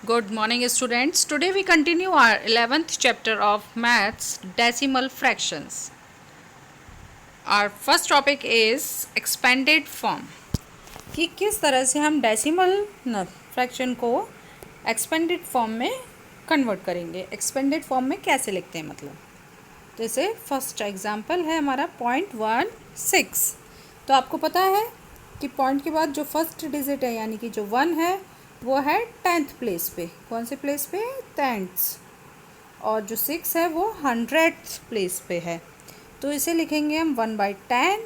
Good morning, students. Today we continue our 11th chapter of Maths Decimal Fractions. Our first topic is expanded form. कि किस तरह से हम decimal fraction को expanded form में convert करेंगे, एक्सपेंडेड फॉर्म में कैसे लिखते हैं मतलब। जैसे फर्स्ट एग्जांपल है हमारा 0.16। तो आपको पता है कि पॉइंट के बाद जो फर्स्ट डिजिट है यानी कि जो 1 है वो है 10th प्लेस पे। कौन से प्लेस पे? 10th। और जो 6 है वो 100th प्लेस पे है। तो इसे लिखेंगे हम 1/10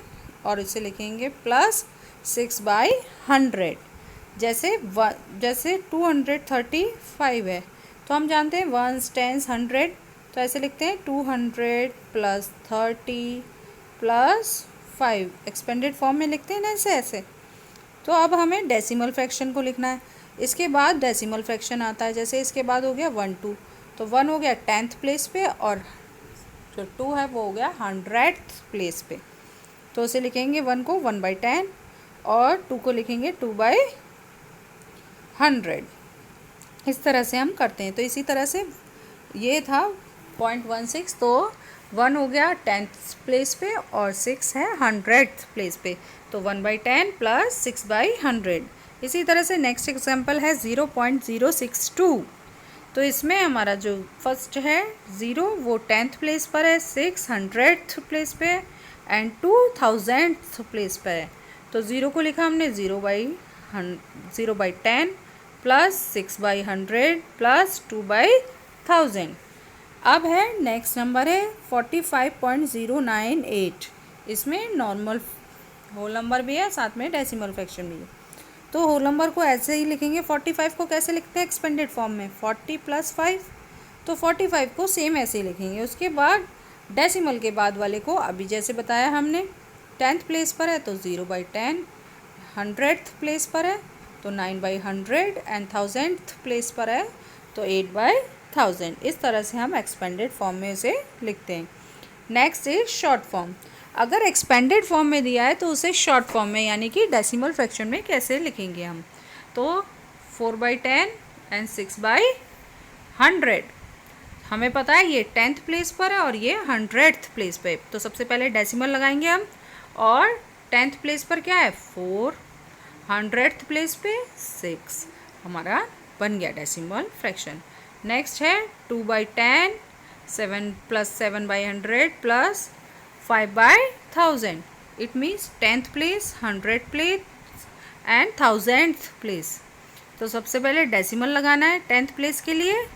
और इसे लिखेंगे प्लस 6/100। जैसे 235 है तो हम जानते हैं 1s 10s 100, तो ऐसे लिखते हैं 200 प्लस 30 प्लस 5। एक्सपेंडेड फॉर्म में लिखते हैं ना ऐसे। तो अब हमें डेसिमल फ्रैक्शन को लिखना है। इसके बाद डेसिमल फ्रैक्शन आता है, जैसे इसके बाद हो गया 1 2, तो 1 हो गया 10th प्लेस पे और जो 2 है वो हो गया 100th प्लेस पे। तो उसे लिखेंगे 1 को 1/10 और 2 को लिखेंगे 2/100। इस तरह से हम करते हैं। तो इसी तरह से ये था 0.16, तो 1 हो गया 10th प्लेस पे और 6 है 100th प्लेस पे, तो 1/10 प्लस 6/100। इसी तरह से नेक्स्ट एग्जांपल है 0.062। तो इसमें हमारा जो फर्स्ट है 0 वो 10th प्लेस पर है, 6 100th प्लेस पे एंड 2000th प्लेस पर है। तो 0 को लिखा हमने 0/10 प्लस 6/100 प्लस 2/1000। अब है नेक्स्ट नंबर है 45.098। इसमें नॉर्मल होल नंबर भी है, साथ में डेसिमल फ्रैक्शन भी है। तो होल नंबर को ऐसे ही लिखेंगे। 45 को कैसे लिखते हैं एक्सपेंडेड फॉर्म में? 40 प्लस 5। तो 45 को सेम ऐसे ही लिखेंगे। उसके बाद डेसिमल के बाद वाले को अभी जैसे बताया हमने 10th प्लेस पर है तो 0/10, 100th प्लेस पर है तो 9/100 एंड 1000th प्लेस पर है तो 8/1000। इस तरह से हम एक्सपेंडेड फॉर्म में उसे लिखते हैं। Next is short form. अगर एक्सपेंडेड फॉर्म में दिया है तो उसे शॉर्ट फॉर्म में यानी कि डेसिमल फ्रैक्शन में कैसे लिखेंगे हम? तो 4/10 एंड 6/100। हमें पता है ये 10th प्लेस पर है और ये 100th प्लेस पे। तो सबसे पहले डेसिमल लगाएंगे हम, और 10th प्लेस पर क्या है 4, 100th प्लेस पे 6। हमारा बन गया डेसिमल फ्रैक्शन। नेक्स्ट है 2/10, 7 plus 7/100 plus 5/1000। It means 10th place, 100th place and 1000th place. तो सबसे पहले डेसिमल लगाना है। 10th प्लेस के लिए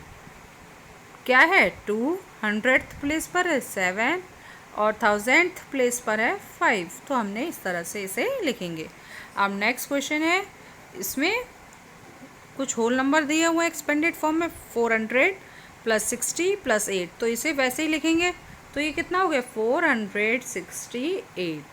क्या है 2, 100th प्लेस पर है 7 और 1000th प्लेस पर है 5। तो हमने इस तरह से इसे लिखेंगे। अब नेक्स्ट क्वेश्चन है, इसमें कुछ होल नंबर दिए हुए हैं एक्सपेंडेड फॉर्म में 400 प्लस 60 प्लस 8। तो इसे वैसे ही लिखेंगे। तो ये कितना हो गया 468।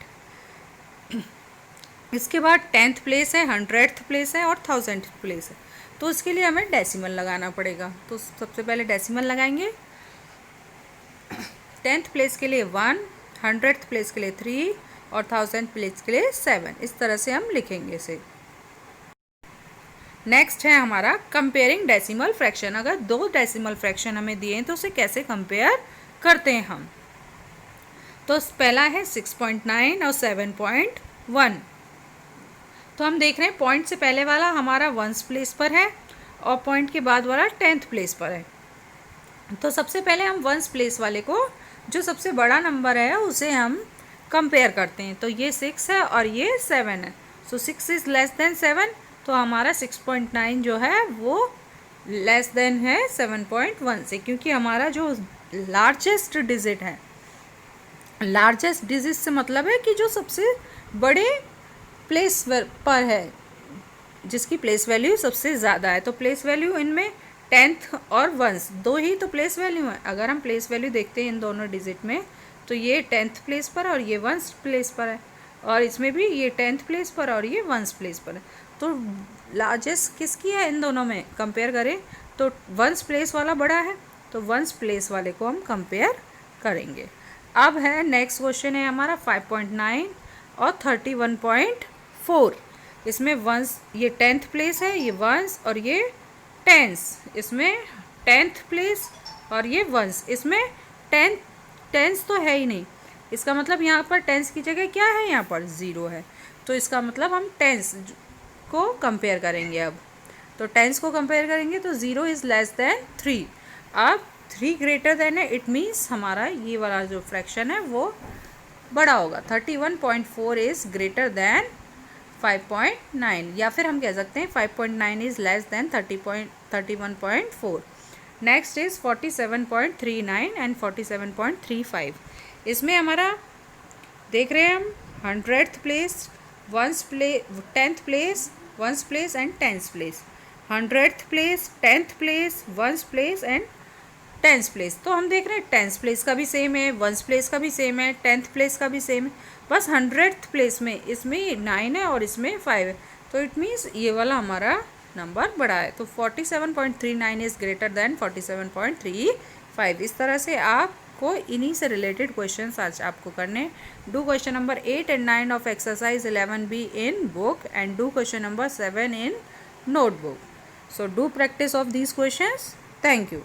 इसके बाद 10th प्लेस है, 100th प्लेस है और 1000th प्लेस है, तो इसके लिए हमें डेसिमल लगाना पड़ेगा। तो सबसे पहले डेसिमल लगाएंगे। 10th प्लेस के लिए 1, 100th प्लेस के लिए 3 और 1000th प्लेस के लिए 7। इस तरह से हम लिखेंगे इसे। नेक्स्ट है हमारा कंपेयरिंग डेसिमल फ्रैक्शन। अगर दो डेसिमल फ्रैक्शन हमें दिए हैं तो उसे कैसे कंपेयर करते हैं हम? तो पहला है 6.9 और 7.1। तो हम देख रहे हैं पॉइंट से पहले वाला हमारा 1st प्लेस पर है और पॉइंट के बाद वाला 10th प्लेस पर है। तो सबसे पहले हम 1st प्लेस वाले को, जो सबसे बड़ा नंबर है, उसे हम कंपेयर करते हैं। तो ये 6 है और ये 7 है। सो 6 इज़ लेस देन 7, तो हमारा 6.9 जो है वो लेस देन है 7.1 से, क्योंकि हमारा जो लार्जेस्ट डिजिट है, लार्जेस्ट डिजिट से मतलब है कि जो सबसे बड़े प्लेस पर है, जिसकी प्लेस वैल्यू सबसे ज़्यादा है। तो प्लेस वैल्यू इनमें 10th और 1st दो ही तो प्लेस वैल्यू है। अगर हम प्लेस वैल्यू देखते हैं इन दोनों डिजिट में, तो ये 10th प्लेस पर और ये 1st प्लेस पर है, और इसमें भी ये 10th प्लेस पर और ये 1st प्लेस पर है। तो लार्जेस्ट किसकी है इन दोनों में कंपेयर करें तो 1st प्लेस वाला बड़ा है, तो 1st प्लेस वाले को हम कंपेयर करेंगे। अब है नेक्स्ट क्वेश्चन है हमारा 5.9 और 31.4। इसमें 1 ये 10th प्लेस है, ये 1 और ये टेंस, इसमें 10th प्लेस और ये वंस, इसमें टेंस तो है ही नहीं, इसका मतलब यहाँ पर टेंस की जगह क्या है, यहाँ पर 0 है, तो इसका मतलब हम टेंस को कंपेयर करेंगे। अब तो टेंस को कंपेयर करेंगे तो 0 इज़ लेस देन 3। अब 3 ग्रेटर देन है, इट मीन्स हमारा ये वाला जो फ्रैक्शन है वो बड़ा होगा। 31.4 इज़ ग्रेटर देन 5.9, या फिर हम कह सकते हैं 5.9 is less than 31.4। Next is 47.39 and 47.35। इसमें हमारा देख रहे हैं हम 100th place, 10th place, 1st place and 10th place, 100th place, 10th place, 1st place and 10th place. तो हम देख रहे हैं 10th प्लेस का भी सेम है, 1st प्लेस का भी सेम है, 10th प्लेस का भी सेम है, बस 100th प्लेस में इसमें 9 है और इसमें 5 है, तो इट मीन्स ये वाला हमारा नंबर बड़ा है। तो 47.39 इज़ ग्रेटर देन 47.35। इस तरह से आपको इन्हीं से रिलेटेड क्वेश्चंस आज आपको करने। Do question number 8 and 9 of exercise 11B in book and do question number 7 in notebook. So do practice of these questions. Thank you.